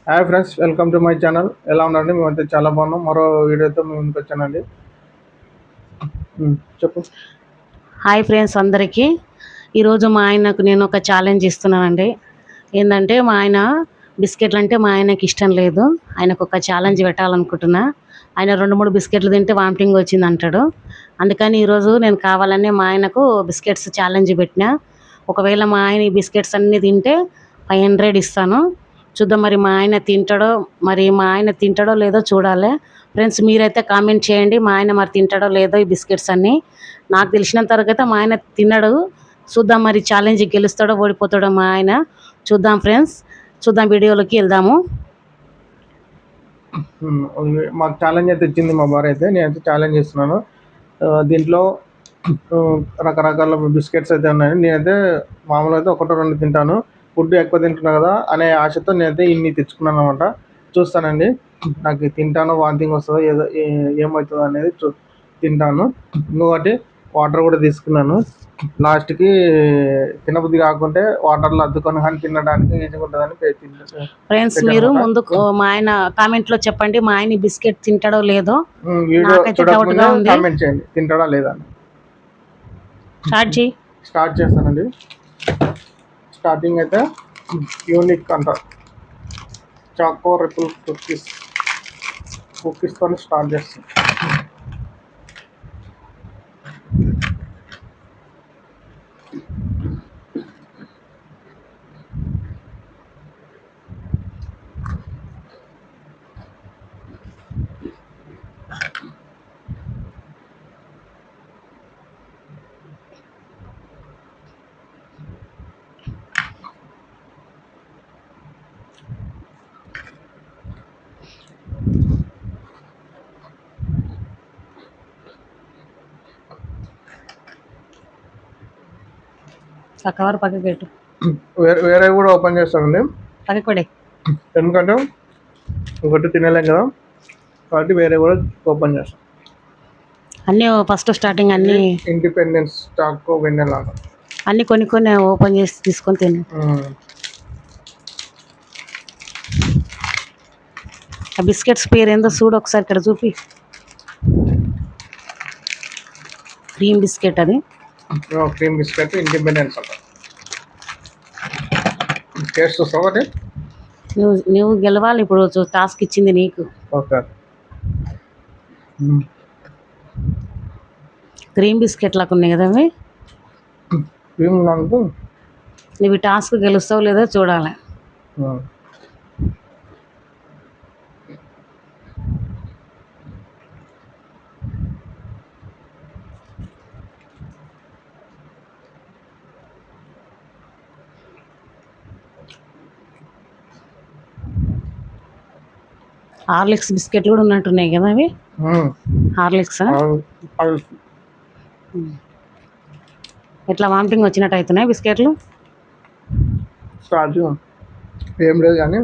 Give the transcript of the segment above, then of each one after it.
Hi friends, welcome to my channel. ఎలా ఉన్నారండి? మేమైతే చాలా బాగున్నాం. మరో వీడియోతో మేము ముందుకు వచ్చానండి. చెప్పు. హాయ్ ఫ్రెండ్స్ అందరికీ. ఈరోజు మా ఆయనకు నేను ఒక ఛాలెంజ్ ఇస్తున్నానండి. ఏంటంటే మా ఆయన బిస్కెట్లు అంటే మా ఆయనకి ఇష్టం లేదు. ఆయనకు ఒక ఛాలెంజ్ పెట్టాలనుకుంటున్నా. ఆయన 2-3 బిస్కెట్లు తింటే వామిటింగ్ వచ్చింది అంటాడు. అందుకని ఈరోజు నేను కావాలని మా ఆయనకు బిస్కెట్స్ ఛాలెంజ్ పెట్టినా. ఒకవేళ మా ఆయన ఈ బిస్కెట్స్ అన్నీ తింటే 500 ఇస్తాను. చూద్దాం మరి మా ఆయన తింటాడో లేదో చూడాలి. ఫ్రెండ్స్ మీరైతే కామెంట్ చేయండి, మా ఆయన మరి తింటాడో లేదో ఈ బిస్కెట్స్ అన్నీ. నాకు తెలిసినంత వరకు అయితే మా ఆయన తిన్నాడు. చూద్దాం మరి ఛాలెంజ్ గెలుస్తాడో ఓడిపోతాడో మా ఆయన. చూద్దాం ఫ్రెండ్స్, చూద్దాం, వీడియోలోకి వెళ్దాము. మాకు ఛాలెంజ్ అయితే ఇచ్చింది మా భార్య. అయితే నేనైతే ఛాలెంజ్ చేస్తున్నాను. దీంట్లో రకరకాల బిస్కెట్స్ అయితే ఉన్నాయి. నేనైతే మామూలుగా అయితే 1-2 తింటాను. ఫుడ్ ఎక్కువ తింటున్నా కదా అనే ఆశతో నేనైతే ఇన్ని తెచ్చుకున్నాను అనమాట. చూస్తానండి, నాకు తింటానో వాంతింగ్ వస్తుందో ఏమవుతుందో అనేది తింటాను. ఇంకొకటి వాటర్ కూడా తీసుకున్నాను. లాస్ట్కి తినబుద్ధి కాకుంటే వాటర్లో అద్దుకొని కానీ తినడానికి ఈజీగా ఉంటుందని ఫ్రెండ్స్ మీరు ముందుకు మా ఆయన కామెంట్లో చెప్పండి, మా ఆయన బిస్కెట్ తింటాడో లేదో. వీడియో చూడకుండా కామెంట్ చేయండి తింటాడా లేదా. స్టార్ట్ చేస్తానండి. స్టార్టింగ్ అయితే యూనిక్ అంటారు, చాకో రిపుల్ కుకీస్తో స్టార్ట్ చేస్తాను. కవర్ పక్కకి పెట్టు. వేరే కూడా ఓపెన్ చేస్తానండి, పక్కకి. ఎందుకంటే ఒకటి తినలేం కదా, కాబట్టి వేరే కూడా ఓపెన్ చేస్తాం. అన్నీ ఫస్ట్ స్టార్టింగ్ అన్నీ ఇండిపెండెన్స్ చాకో వెన్నెలా అన్నీ కొన్ని ఓపెన్ చేసి తీసుకొని తిని. ఆ బిస్కెట్స్ పేరు ఏందో చూడు ఒకసారి, ఇక్కడ చూపి. క్రీమ్ బిస్కెట్, అది క్రీమ్ బిస్కెట్ ఇండిపెండెన్స్ అంట. టేస్ట్ చూస్తావా? నువ్వు గెలవాలి ఇప్పుడు, టాస్క్ ఇచ్చింది నీకు. ఓకే. క్రీమ్ బిస్కెట్ లాగా ఉన్నాయి కదా అవి. క్రీమ్ నాకు నువ్వు టాస్క్ గెలుస్తావు లేదో చూడాలి. హార్లిక్స్ బిస్కెట్లు కూడా ఉన్నట్టున్నాయి కదా అవి. హార్లిక్స్ ఎట్లా వామిటింగ్ వచ్చినట్టు అవుతున్నాయి బిస్కెట్లు. ఏం లేదు కానీ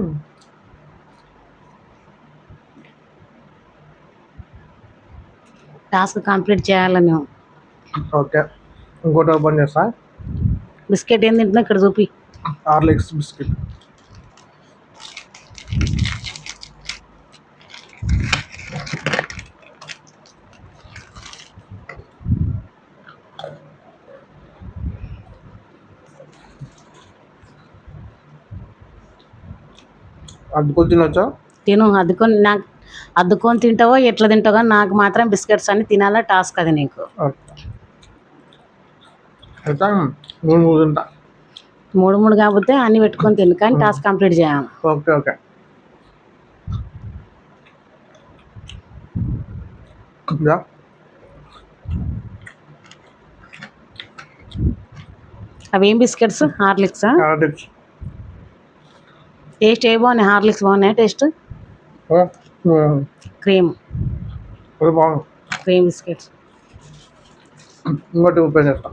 టాస్క్ కంప్లీట్ చేయాలని. ఓకే, ఇంకోటి ఓపెన్ చేస్తా. బిస్కెట్ ఏం తింటున్నా ఇక్కడ చూపి. Horlicks biscuit. అద్దుకొని తినొచ్చా? తిను, అద్దుకొని తింటావో ఎట్లా తింటావో కానీ నాకు మాత్రం బిస్కెట్స్ అన్ని తినాలా టాస్క్ అది నీకు. మూడు కాకపోతే అన్ని పెట్టుకొని తిను, కానీ టాస్క్ కంప్లీట్ చేయాలి. Okay okay. అవి ఏం బిస్కెట్స్? హార్లిక్సా? టేస్ట్ ఏ బాగున్నాయి? హార్లిక్స్ బాగున్నాయి టేస్ట్? Cream biscuits. ఇంకోటి ఓపెన్ చేస్తాం.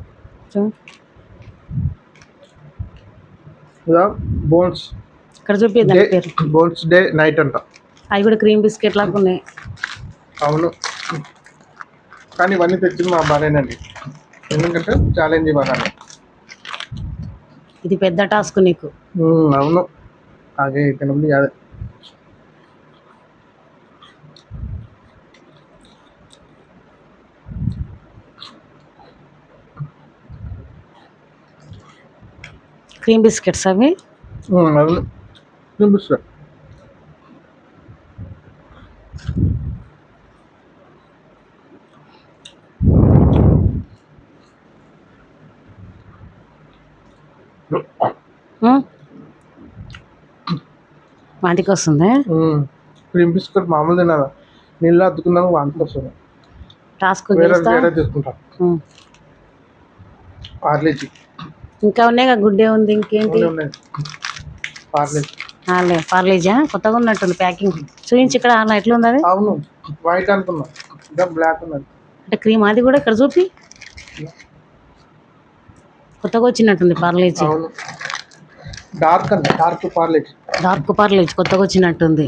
బోన్స్ ఇక్కడ చూపిద్దాం పేరు. బోన్స్ డే నైట్ అంట. అవి కూడా క్రీమ్ బిస్కెట్ లాగా ఉన్నాయి. అవును, కానీ ఇవన్నీ తెచ్చింది మా భార్యనండి, ఎందుకంటే ఛాలెంజ్ ఇవ్వాలి. ఇది పెద్ద టాస్క్ నీకు. అవును, అదే తినబుద్ధి కాదు. క్రీమ్ బిస్కెట్స్ అవి. అది చూపిస్తా. వాటికి వస్తుంది. క్రీమ్ బిస్కెట్ మామూలు తినాలి, నీళ్ళు అద్దుకున్నాక వాంతికి వస్తుంది. టాస్క్ వేరే తీసుకుంటా. పార్లేజీ ఇంకా ఉన్నాయి కదా, గుడ్డే ఉంది, ఇంకేంటి? పార్లేజా కొత్తగా ఉన్నట్టుంది ప్యాకింగ్. చూపించి ఇక్కడ అలా ఎట్లా ఉంది అది? అవును, వైట్ అనుకున్నా, ఇంకా బ్లాక్ ఉన్నది. అంటే క్రీమ్ అది కూడా ఇక్కడ చూపి. కొత్తగా వచ్చినట్టుంది పార్లేజీ. డార్క్ అండి, డార్క్ పార్లేజీ. డార్క్ పార్లేజీ కొత్తగా వచ్చినట్టుంది.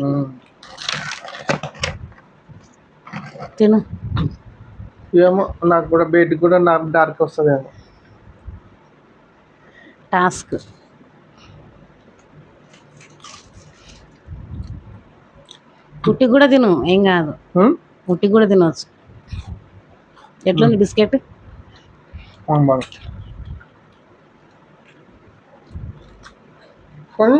తిను. ఏమో నాకు కూడా బయటికి కూడా నాకు డార్క్ వస్తుంది ఏమో. టాస్క్ ఉట్టి కూడా తిను, ఏం కాదు. ఉట్టి కూడా తినవచ్చు. ఎట్లుంది బిస్కెట్? కానీ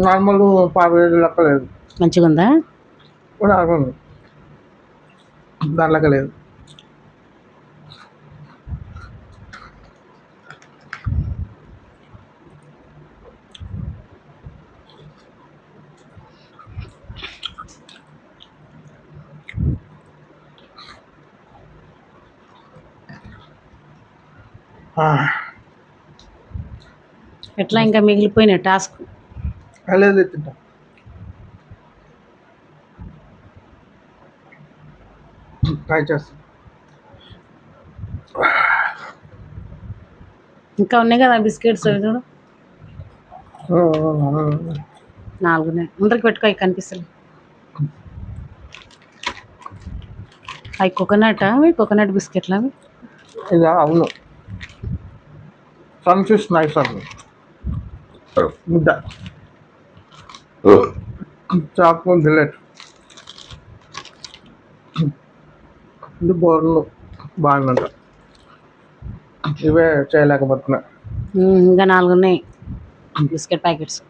నార్మల్ పార్లేజీ లెక్క లేదు. మంచిగా ఉందా? నార్మల్ దాని లెక్క లేదు. ఎట్లా ఇంకా మిగిలిపోయిన టాస్క్? లేదు తింటా. ట్రై చేస్తా. ఇంకా ఉన్నాయి కదా బిస్కెట్స్, చూడు 4 ఉన్నాయి. ముందరికి పెట్టుకో, అవి కనిపిస్తలే. అవి కోకోనట్, అవి కోకోనట్ బిస్కెట్లు అవి. ఇదా? అవును, సన్ఫిష్ నైఫ్ అండి. ముద్ద చాకు జిల్లెట్ ఇది బోర్లు బాగుందంట. ఇవే చేయలేకపోతున్నా. ఇంకా 4 ఉన్నాయి బిస్కెట్ ప్యాకెట్స్.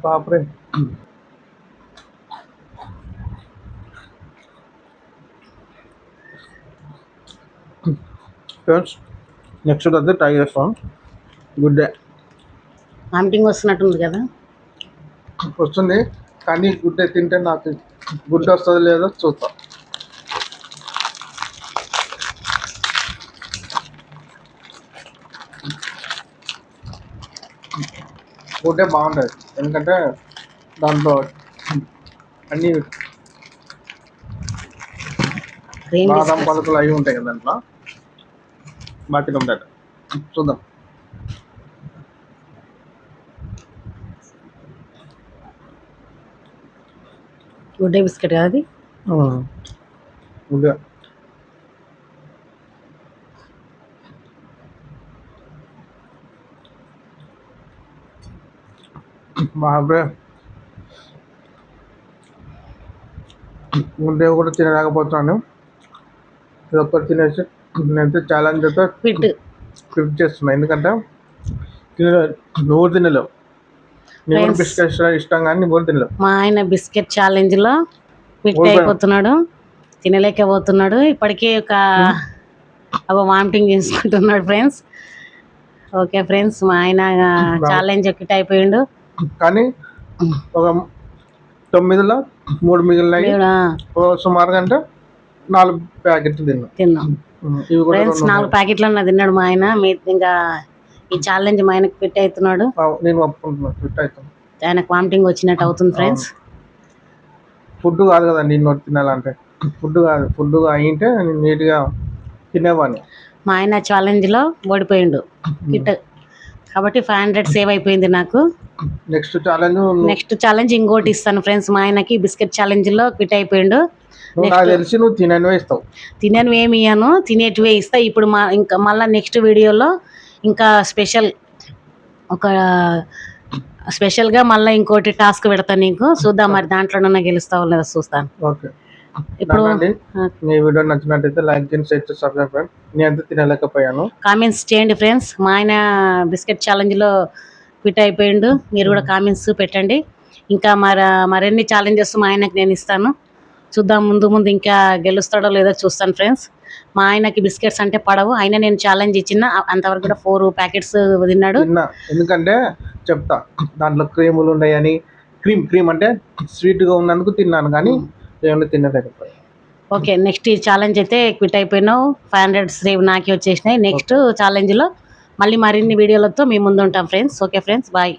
బాపరే. నెక్స్ట్ అయితే ట్రై చేస్తాం. Good day. వామిటింగ్ వస్తున్నట్టుంది కదా? వస్తుంది, కానీ గుడ్డే తింటే నాకు గుడ్డ వస్తుంది లేదో చూస్తాం. గుడ్డే బాగుంటుంది, ఎందుకంటే దాంట్లో అన్ని బాదం పలుకులు అవి ఉంటాయి కదా దాంట్లో. బాగా ఉంటాయి. చూద్దాం. గుడ్ డే బిస్కెట్ కదా అది? గుడ్డే. బాబే, గుడ్డే కూడా తినలేకపోతున్నాను. ఇది ఒక్కటి తినేసి నేనైతే ఛాలెంజ్ అయితే క్విట్ చేస్తున్నా. ఎందుకంటే నువ్వు తినలేవు, నీకు బిస్కెట్ ఇష్టం కానీ నువ్వు తినలేవు. మా ఆయన బిస్కెట్ ఛాలెంజ్ లో క్విట్ అయిపోతున్నాడు, తినలేకపోతున్నాడు. ఇప్పటికే ఒక వామిటింగ్ చేసుకుంటున్నాడు ఫ్రెండ్స్. ఓకే ఫ్రెండ్స్, మా ఆయన ఛాలెంజ్ క్విట్ అయిపోయిండు. కానీ ఒక 9లో 3 మిగిలినాయి. సుమారుగా అంటే 4 ప్యాకెట్లు తిన్నాం ఫ్రెండ్స్. 4 ప్యాకెట్లు తిన్నాడు మా ఆయన. ఇంకా ఈ ఛాలెంజ్ మా ఆయనకు క్విట్ అవుతున్నాడు. నేను ఒప్పుకుంటున్నాను, క్విట్ అవుతాను. ఆయనకు వామిటింగ్ వచ్చినట్టు అవుతుంది ఫ్రెండ్స్. ఫుడ్ కాదు కదా నేను తినాలంటే, ఫుడ్ కాదు, ఫుడ్ అయింటే నేను నీట్గా తినేవాడిని. మా ఆయన ఛాలెంజ్లో ఓడిపోయిండు క్విట్, కాబట్టి 500 సేవ్ అయిపోయింది నాకు. నెక్స్ట్ ఛాలెంజ్ ఇంకోటి ఇస్తాను ఫ్రెండ్స్. మా ఆయనకి బిస్కెట్ ఛాలెంజ్లో క్విట్ అయిపోయిండు. తెలిసి నువ్వు తిననివే ఇస్తావు. తిననివి ఏమి ఇయ్యాను, తినేటివే ఇస్తా. ఇప్పుడు ఇంకా మళ్ళీ నెక్స్ట్ వీడియోలో ఇంకా స్పెషల్ ఒక స్పెషల్గా మళ్ళీ ఇంకోటి టాస్క్ పెడతాను నీకు, చూద్దాం మరి దాంట్లోనన్నా గెలుస్తావో లేదో చూస్తాను. ఓకే ఇప్పుడు మీ వీడియో నచ్చినట్టయితే లైక్ చేయండి, షేర్ చేసి సబ్స్క్రైబ్ చేయండి. నేనైతే తినలేకపోయాను. కామెంట్స్ చేయండి ఫ్రెండ్స్. మా ఆయన బిస్కెట్ ఛాలెంజ్లో క్విట్ అయిపోయిండు. మీరు కూడా కామెంట్స్ పెట్టండి. ఇంకా మరిన్ని ఛాలెంజెస్ మా ఆయనకి నేను ఇస్తాను. చూద్దాం ముందు ముందు ఇంకా గెలుస్తాడో లేదో చూస్తాను ఫ్రెండ్స్. మా ఆయనకి బిస్కెట్స్ అంటే పడవు, అయినా నేను ఛాలెంజ్ ఇచ్చిన అంతవరకు కూడా 4 ప్యాకెట్స్ తిన్నాడు. ఎందుకంటే చెప్తా, దాంట్లో క్రీములు ఉన్నాయని. క్రీమ్ అంటే స్వీట్గా ఉన్నందుకు తిన్నాను, కానీ ఏమన్నా తినలేకపోయాను. ఓకే, నెక్స్ట్ ఈ ఛాలెంజ్ అయితే క్విట్ అయిపోయినావు. 500 రేపు నాకే వచ్చేసినాయి. నెక్స్ట్ ఛాలెంజ్లో మళ్ళీ మరిన్ని వీడియోలతో మీ ముందు ఉంటాం ఫ్రెండ్స్. Okay friends, bye.